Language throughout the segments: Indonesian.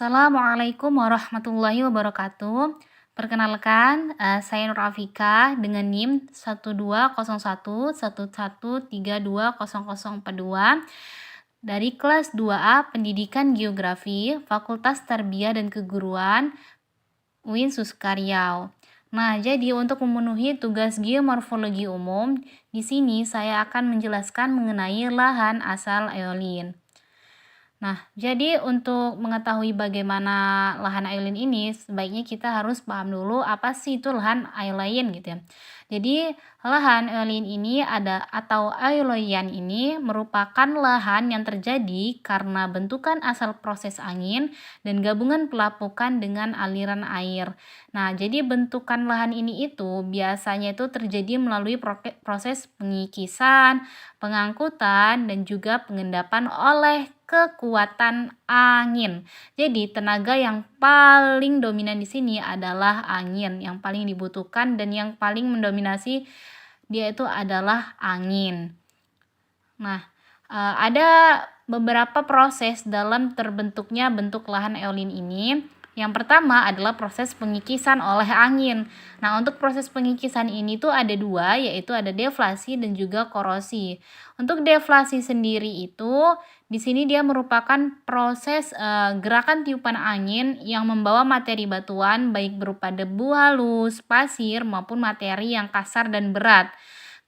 Assalamualaikum warahmatullahi wabarakatuh. Perkenalkan, saya Nur Afika dengan NIM 1201111320042 dari kelas 2A Pendidikan Geografi, Fakultas Tarbiyah dan Keguruan, UIN Suskaryau. Nah, jadi untuk memenuhi tugas geomorfologi umum, di sini saya akan menjelaskan mengenai lahan asal eolin. Nah, jadi untuk mengetahui bagaimana lahan aeolian ini, sebaiknya kita harus paham dulu apa sih itu lahan aeolian gitu ya. Jadi, lahan aeolian ini atau aeolian ini merupakan lahan yang terjadi karena bentukan asal proses angin dan gabungan pelapukan dengan aliran air. Nah, jadi bentukan lahan ini itu biasanya itu terjadi melalui proses pengikisan, pengangkutan, dan juga pengendapan oleh kekuatan angin. Jadi tenaga yang paling dominan di sini adalah angin, yang paling dibutuhkan dan yang paling mendominasi dia itu adalah angin. Nah, ada beberapa proses dalam terbentuknya bentuk lahan eolin ini. Yang pertama adalah proses pengikisan oleh angin. Nah, untuk proses pengikisan ini tuh ada dua, yaitu ada deflasi dan juga korosi. Untuk deflasi sendiri itu, di sini dia merupakan proses gerakan tiupan angin yang membawa materi batuan baik berupa debu halus, pasir maupun materi yang kasar dan berat.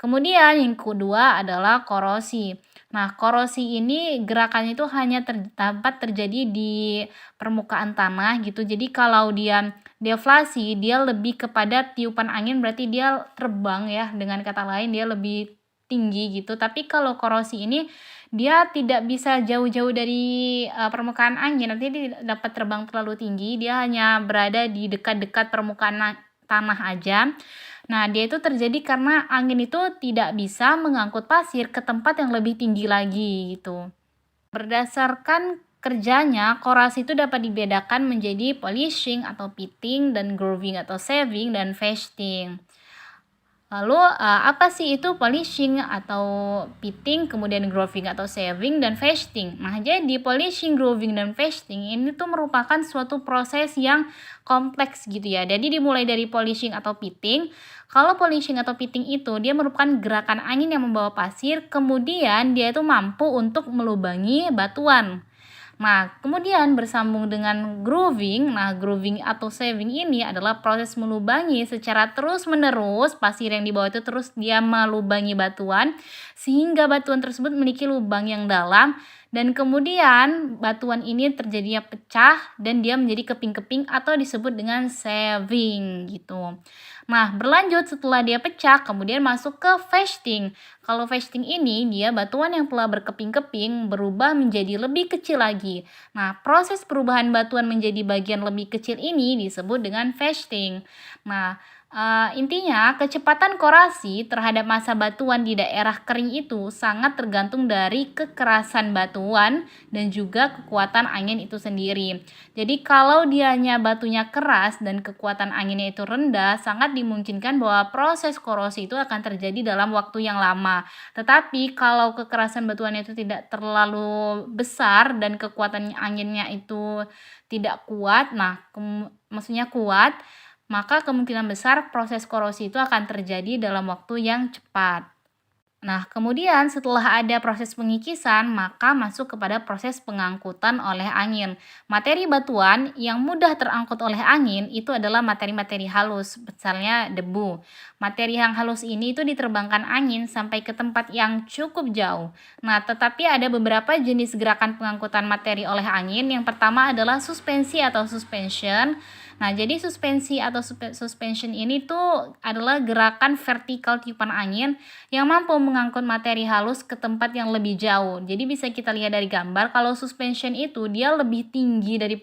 Kemudian yang kedua adalah korosi. Nah, korosi ini gerakannya itu hanya dapat terjadi di permukaan tanah gitu. Jadi kalau dia deflasi, dia lebih kepada tiupan angin, berarti dia terbang ya. Dengan kata lain dia lebih tinggi gitu. Tapi kalau korosi ini dia tidak bisa jauh-jauh dari permukaan angin, nanti dia tidak dapat terbang terlalu tinggi. Dia hanya berada di dekat-dekat permukaan tanah aja. Nah, dia itu terjadi karena angin itu tidak bisa mengangkut pasir ke tempat yang lebih tinggi lagi gitu. Berdasarkan kerjanya, korasi itu dapat dibedakan menjadi polishing atau pitting dan grooving atau shaving dan fasting. Lalu apa sih itu polishing atau pitting, kemudian grooving atau shaving dan fasting? Nah, jadi polishing, grooving dan fasting ini tuh merupakan suatu proses yang kompleks gitu ya. Jadi dimulai dari polishing atau pitting. Kalau polishing atau pitting itu dia merupakan gerakan angin yang membawa pasir, kemudian dia itu mampu untuk melubangi batuan. Nah, kemudian bersambung dengan grooving. Nah, grooving atau shaving ini adalah proses melubangi secara terus-menerus. Pasir yang di bawah itu terus dia melubangi batuan sehingga batuan tersebut memiliki lubang yang dalam dan kemudian batuan ini terjadinya pecah dan dia menjadi keping-keping atau disebut dengan shaving gitu. Nah, berlanjut setelah dia pecah, kemudian masuk ke fasting. Kalau fasting ini, dia batuan yang telah berkeping-keping berubah menjadi lebih kecil lagi. Nah, proses perubahan batuan menjadi bagian lebih kecil ini disebut dengan fasting. Nah, intinya kecepatan korasi terhadap massa batuan di daerah kering itu sangat tergantung dari kekerasan batuan dan juga kekuatan angin itu sendiri. Jadi kalau dianya batunya keras dan kekuatan anginnya itu rendah, sangat dimungkinkan bahwa proses korosi itu akan terjadi dalam waktu yang lama. Tetapi kalau kekerasan batuannya itu tidak terlalu besar dan kekuatan anginnya itu tidak kuat, maksudnya kuat, maka kemungkinan besar proses korosi itu akan terjadi dalam waktu yang cepat. Nah, kemudian setelah ada proses pengikisan, maka masuk kepada proses pengangkutan oleh angin. Materi batuan yang mudah terangkut oleh angin itu adalah materi-materi halus, misalnya debu. Materi yang halus ini itu diterbangkan angin sampai ke tempat yang cukup jauh. Nah, tetapi ada beberapa jenis gerakan pengangkutan materi oleh angin. Yang pertama adalah suspensi atau suspension. Nah, jadi suspensi atau suspension ini tuh adalah gerakan vertikal tiupan angin yang mampu mengangkut materi halus ke tempat yang lebih jauh. Jadi bisa kita lihat dari gambar kalau suspension itu dia lebih tinggi dari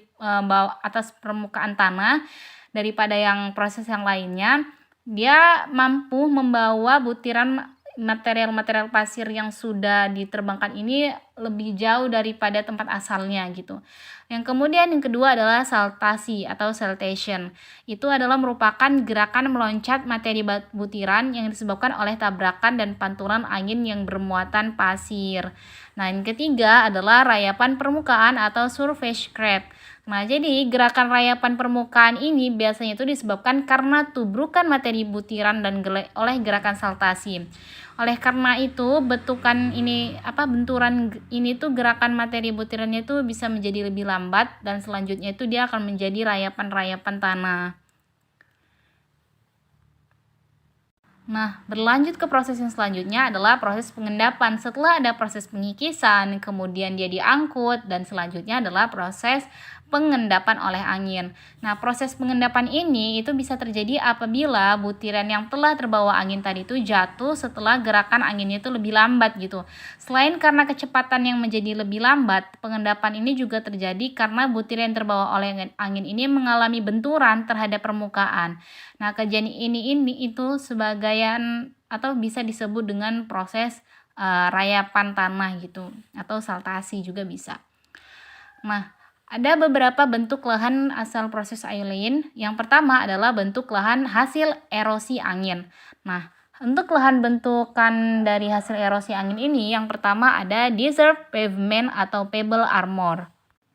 atas permukaan tanah daripada yang proses yang lainnya. Dia mampu membawa butiran material-material pasir yang sudah diterbangkan ini lebih jauh daripada tempat asalnya gitu. Yang kemudian yang kedua adalah saltasi atau saltation. Itu adalah merupakan gerakan meloncat materi butiran yang disebabkan oleh tabrakan dan pantulan angin yang bermuatan pasir. Nah, yang ketiga adalah rayapan permukaan atau surface craft. Nah, jadi gerakan rayapan permukaan ini biasanya itu disebabkan karena tubrukan materi butiran dan oleh gerakan saltasi. Oleh karena itu, benturan ini tuh gerakan materi butirannya itu bisa menjadi lebih lambat dan selanjutnya itu dia akan menjadi rayapan-rayapan tanah. Nah, berlanjut ke proses yang selanjutnya adalah proses pengendapan. Setelah ada proses pengikisan, kemudian dia diangkut, dan selanjutnya adalah proses pengendapan oleh angin. Nah, proses pengendapan ini itu bisa terjadi apabila butiran yang telah terbawa angin tadi itu jatuh setelah gerakan anginnya itu lebih lambat gitu. Selain karena kecepatan yang menjadi lebih lambat, pengendapan ini juga terjadi karena butiran yang terbawa oleh angin ini mengalami benturan terhadap permukaan. Nah, kejadian ini itu sebagian atau bisa disebut dengan proses rayapan tanah gitu atau saltasi juga bisa. Nah, ada beberapa bentuk lahan asal proses aeolian. Yang pertama adalah bentuk lahan hasil erosi angin. Nah, untuk lahan bentukan dari hasil erosi angin ini, yang pertama ada desert pavement atau pebble armor.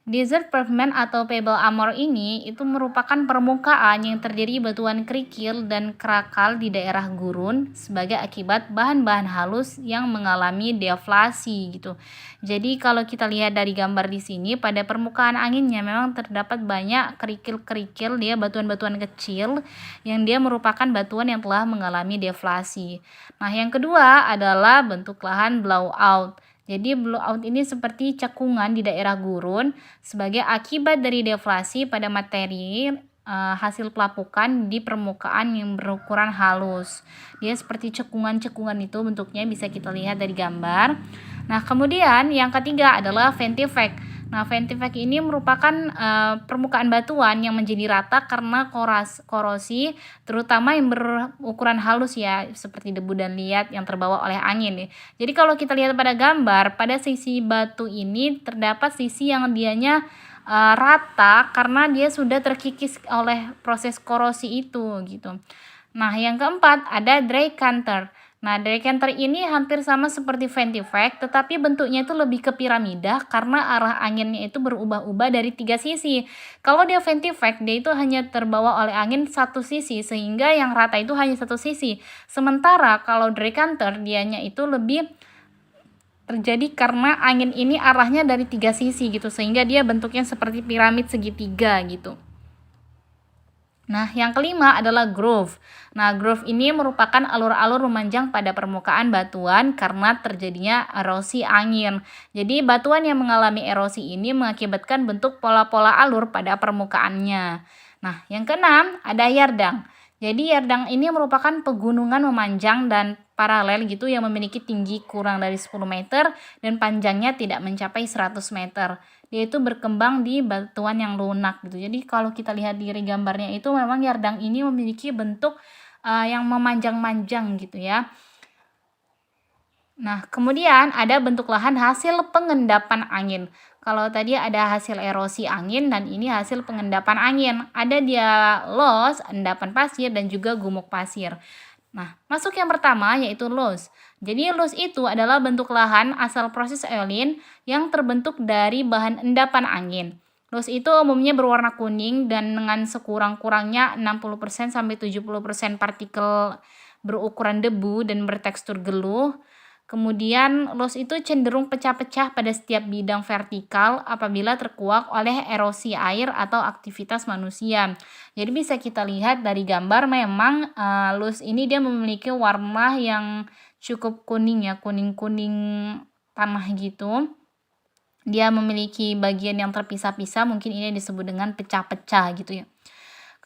Desert pavement atau pebble armor ini itu merupakan permukaan yang terdiri batuan kerikil dan kerakal di daerah gurun sebagai akibat bahan-bahan halus yang mengalami deflasi gitu. Jadi kalau kita lihat dari gambar di sini pada permukaan anginnya memang terdapat banyak kerikil-kerikil dia batuan-batuan kecil yang dia merupakan batuan yang telah mengalami deflasi. Nah, yang kedua adalah bentuk lahan blowout. Jadi blowout ini seperti cekungan di daerah gurun sebagai akibat dari deflasi pada materi hasil pelapukan di permukaan yang berukuran halus. Dia seperti cekungan-cekungan itu bentuknya bisa kita lihat dari gambar. Nah, kemudian yang ketiga adalah ventifex. Nah, ventifex ini merupakan permukaan batuan yang menjadi rata karena korosi, terutama yang berukuran halus ya, seperti debu dan liat yang terbawa oleh angin nih. Jadi kalau kita lihat pada gambar, pada sisi batu ini terdapat sisi yang dianya rata karena dia sudah terkikis oleh proses korosi itu gitu. Nah, yang keempat ada dry canter. Nah, decanter ini hampir sama seperti ventifex, tetapi bentuknya itu lebih ke piramida karena arah anginnya itu berubah-ubah dari 3 sisi. Kalau dia ventifex, dia itu hanya terbawa oleh angin satu sisi, sehingga yang rata itu hanya satu sisi. Sementara kalau decanter, dianya itu lebih terjadi karena angin ini arahnya dari 3 sisi gitu, sehingga dia bentuknya seperti piramid segitiga gitu. Nah, yang kelima adalah groove. Nah, groove ini merupakan alur-alur memanjang pada permukaan batuan karena terjadinya erosi angin. Jadi, batuan yang mengalami erosi ini mengakibatkan bentuk pola-pola alur pada permukaannya. Nah, yang keenam ada yardang. Jadi, yardang ini merupakan pegunungan memanjang dan paralel gitu yang memiliki tinggi kurang dari 10 meter dan panjangnya tidak mencapai 100 meter. Dia itu berkembang di batuan yang lunak gitu. Jadi kalau kita lihat di gambarnya itu memang yardang ini memiliki bentuk yang memanjang-manjang gitu ya. Nah, kemudian ada bentuk lahan hasil pengendapan angin. Kalau tadi ada hasil erosi angin dan ini hasil pengendapan angin. Ada dia loess, endapan pasir dan juga gumuk pasir. Nah, masuk yang pertama yaitu loess. Jadi loess itu adalah bentuk lahan asal proses aeolian yang terbentuk dari bahan endapan angin. Loess itu umumnya berwarna kuning dan dengan sekurang-kurangnya 60% sampai 70% partikel berukuran debu dan bertekstur geluh. Kemudian loess itu cenderung pecah-pecah pada setiap bidang vertikal apabila terkuak oleh erosi air atau aktivitas manusia. Jadi bisa kita lihat dari gambar memang loess ini dia memiliki warna yang cukup kuning ya, kuning-kuning tanah gitu. Dia memiliki bagian yang terpisah-pisah, mungkin ini disebut dengan pecah-pecah gitu ya.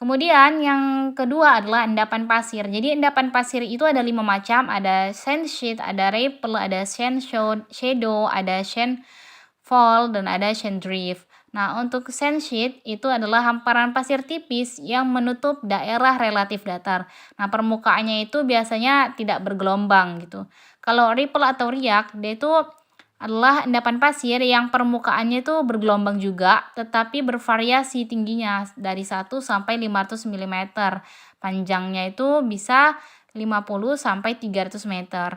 Kemudian yang kedua adalah endapan pasir. Jadi endapan pasir itu ada 5 macam, ada sandstone, ada ripple, ada sand shadow, ada sand fall, dan ada sand drift. Nah, untuk sandsheet itu adalah hamparan pasir tipis yang menutup daerah relatif datar. Nah, permukaannya itu biasanya tidak bergelombang gitu. Kalau ripple atau riak, dia itu adalah endapan pasir yang permukaannya itu bergelombang juga, tetapi bervariasi tingginya dari 1 sampai 500 mm. Panjangnya itu bisa 50 sampai 300 meter.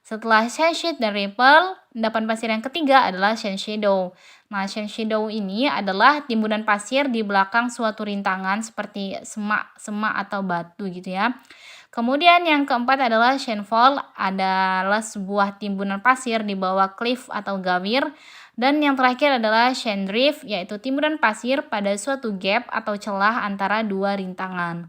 Setelah sunshade dan ripple, endapan pasir yang ketiga adalah sand shadow. Nah, sand shadow ini adalah timbunan pasir di belakang suatu rintangan seperti semak atau batu gitu ya. Kemudian yang keempat adalah sandfall, adalah sebuah timbunan pasir di bawah cliff atau gawir. Dan yang terakhir adalah sand drift, yaitu timbunan pasir pada suatu gap atau celah antara dua rintangan.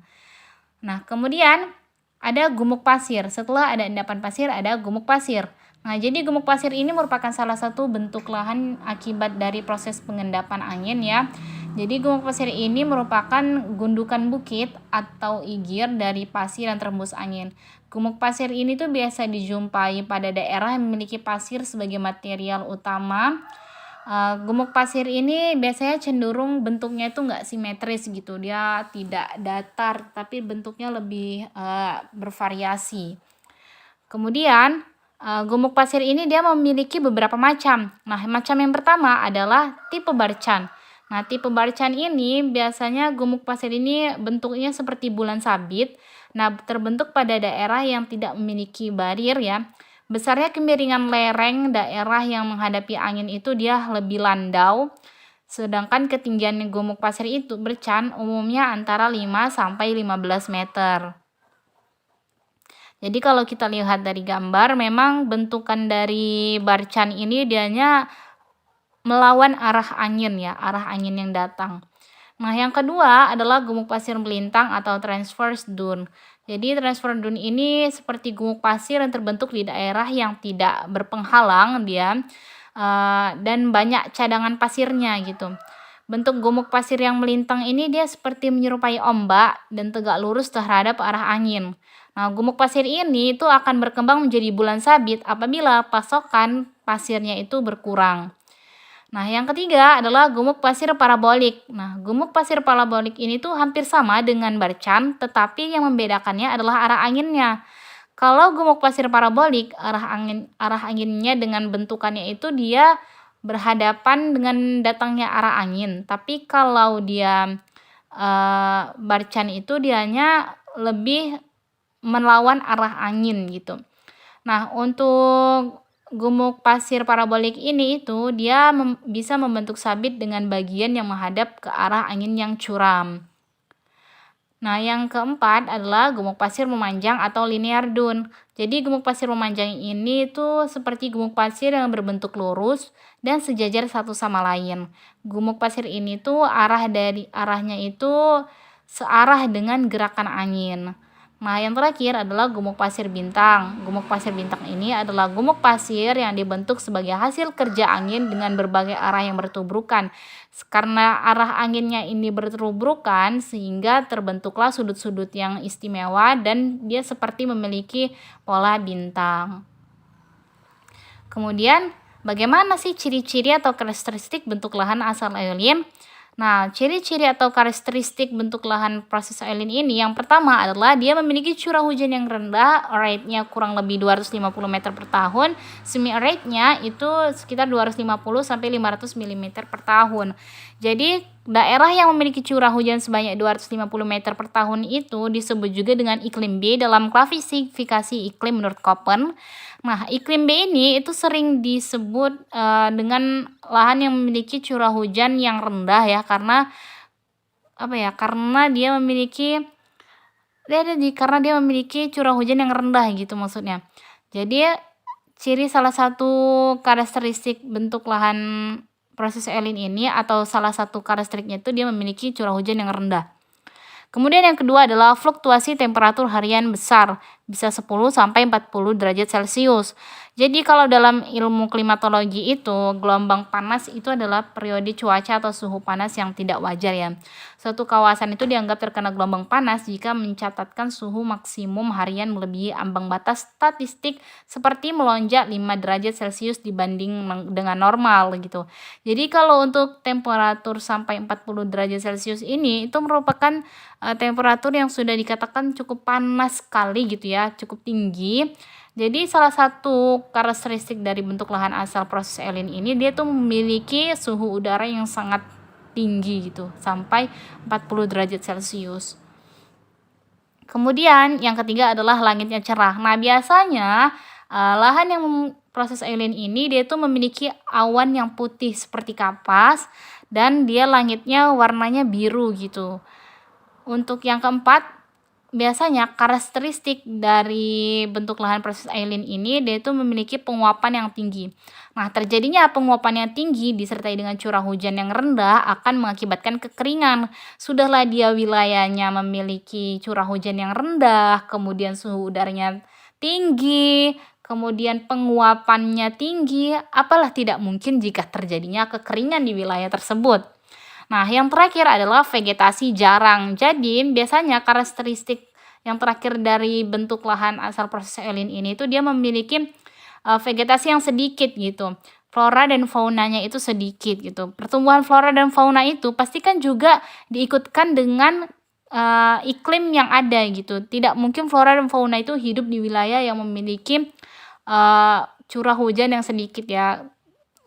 Nah, kemudian ada gumuk pasir. Setelah ada endapan pasir, ada gumuk pasir. Nah, jadi gumuk pasir ini merupakan salah satu bentuk lahan akibat dari proses pengendapan angin ya. Jadi gumuk pasir ini merupakan gundukan bukit atau igir dari pasir yang terhembus angin. Gumuk pasir ini tuh biasa dijumpai pada daerah yang memiliki pasir sebagai material utama. Gumuk pasir ini biasanya cenderung bentuknya itu nggak simetris gitu, dia tidak datar tapi bentuknya lebih bervariasi. Kemudian gumuk pasir ini dia memiliki beberapa macam. Nah, macam yang pertama adalah tipe barcan. Nah, tipe barcan ini biasanya gumuk pasir ini bentuknya seperti bulan sabit. Nah, terbentuk pada daerah yang tidak memiliki barir ya. Besarnya kemiringan lereng daerah yang menghadapi angin itu dia lebih landau. Sedangkan ketinggian gumuk pasir itu bercan umumnya antara 5 sampai 15 meter. Jadi kalau kita lihat dari gambar, memang bentukan dari barcan ini dianya melawan arah angin ya, arah angin yang datang. Nah, yang kedua adalah gumuk pasir melintang atau transverse dune. Jadi transverse dune ini seperti gumuk pasir yang terbentuk di daerah yang tidak berpenghalang dia dan banyak cadangan pasirnya gitu. Bentuk gumuk pasir yang melintang ini dia seperti menyerupai ombak dan tegak lurus terhadap arah angin. Nah, gumuk pasir ini itu akan berkembang menjadi bulan sabit apabila pasokan pasirnya itu berkurang. Nah, yang ketiga adalah gumuk pasir parabolik. Nah, gumuk pasir parabolik ini tuh hampir sama dengan barcan, tetapi yang membedakannya adalah arah anginnya. Kalau gumuk pasir parabolik, arah anginnya dengan bentukannya itu dia berhadapan dengan datangnya arah angin. Tapi kalau dia barcan itu dianya lebih melawan arah angin gitu. Nah, untuk gumuk pasir parabolik ini itu dia bisa membentuk sabit dengan bagian yang menghadap ke arah angin yang curam. Nah, yang keempat adalah gumuk pasir memanjang atau linear dune. Jadi gumuk pasir memanjang ini itu seperti gumuk pasir yang berbentuk lurus dan sejajar satu sama lain. Gumuk pasir ini tuh arahnya itu searah dengan gerakan angin. Nah, yang terakhir adalah gumuk pasir bintang. Gumuk pasir bintang ini adalah gumuk pasir yang dibentuk sebagai hasil kerja angin dengan berbagai arah yang bertubrukan. Karena arah anginnya ini bertubrukan sehingga terbentuklah sudut-sudut yang istimewa dan dia seperti memiliki pola bintang. Kemudian, bagaimana sih ciri-ciri atau karakteristik bentuk lahan asal Eolin? Nah, ciri-ciri atau karakteristik bentuk lahan proses Eolin ini yang pertama adalah dia memiliki curah hujan yang rendah, rate-nya kurang lebih 250 meter per tahun, semi rate-nya itu sekitar 250 sampai 500 mm per tahun. Jadi, daerah yang memiliki curah hujan sebanyak 250 meter per tahun itu disebut juga dengan iklim B dalam klasifikasi iklim menurut Köppen. Nah, iklim B ini itu sering disebut dengan lahan yang memiliki curah hujan yang rendah ya, karena apa ya? Karena dia memiliki curah hujan yang rendah gitu maksudnya. Jadi salah satu karakteristik bentuk lahan proses Eolin ini atau salah satu karakteristiknya itu dia memiliki curah hujan yang rendah. Kemudian yang kedua adalah fluktuasi temperatur harian besar, bisa 10 sampai 40 derajat Celcius. Jadi kalau dalam ilmu klimatologi itu, gelombang panas itu adalah periode cuaca atau suhu panas yang tidak wajar ya. Suatu kawasan itu dianggap terkena gelombang panas jika mencatatkan suhu maksimum harian melebihi ambang batas statistik seperti melonjak 5 derajat Celcius dibanding dengan normal gitu. Jadi kalau untuk temperatur sampai 40 derajat Celcius ini itu merupakan temperatur yang sudah dikatakan cukup panas sekali gitu ya, cukup tinggi. Jadi salah satu karakteristik dari bentuk lahan asal proses Eolin ini dia tuh memiliki suhu udara yang sangat tinggi gitu, sampai 40 derajat Celcius. Kemudian yang ketiga adalah langitnya cerah. Nah, biasanya Lahan yang proses alien ini dia tuh memiliki awan yang putih seperti kapas dan dia langitnya warnanya biru gitu. Untuk yang keempat, biasanya karakteristik dari bentuk lahan proses alien ini dia itu memiliki penguapan yang tinggi. Nah, terjadinya penguapan yang tinggi disertai dengan curah hujan yang rendah akan mengakibatkan kekeringan. Sudahlah dia wilayahnya memiliki curah hujan yang rendah, kemudian suhu udaranya tinggi, kemudian penguapannya tinggi, apalah tidak mungkin jika terjadinya kekeringan di wilayah tersebut. Nah, yang terakhir adalah vegetasi jarang. Jadi, biasanya karakteristik yang terakhir dari bentuk lahan asal proses alien ini itu dia memiliki vegetasi yang sedikit gitu. Flora dan faunanya itu sedikit gitu. Pertumbuhan flora dan fauna itu pastikan juga diikutkan dengan iklim yang ada gitu. Tidak mungkin flora dan fauna itu hidup di wilayah yang memiliki curah hujan yang sedikit ya.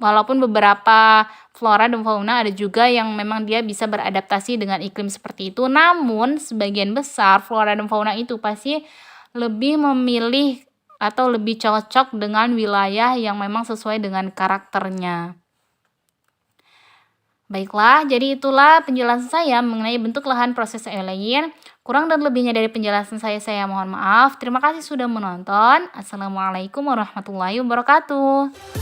Walaupun beberapa flora dan fauna ada juga yang memang dia bisa beradaptasi dengan iklim seperti itu, namun sebagian besar flora dan fauna itu pasti lebih memilih atau lebih cocok dengan wilayah yang memang sesuai dengan karakternya. Baiklah, jadi itulah penjelasan saya mengenai bentuk lahan proses alien. Kurang dan lebihnya dari penjelasan saya mohon maaf. Terima kasih sudah menonton. Assalamualaikum warahmatullahi wabarakatuh.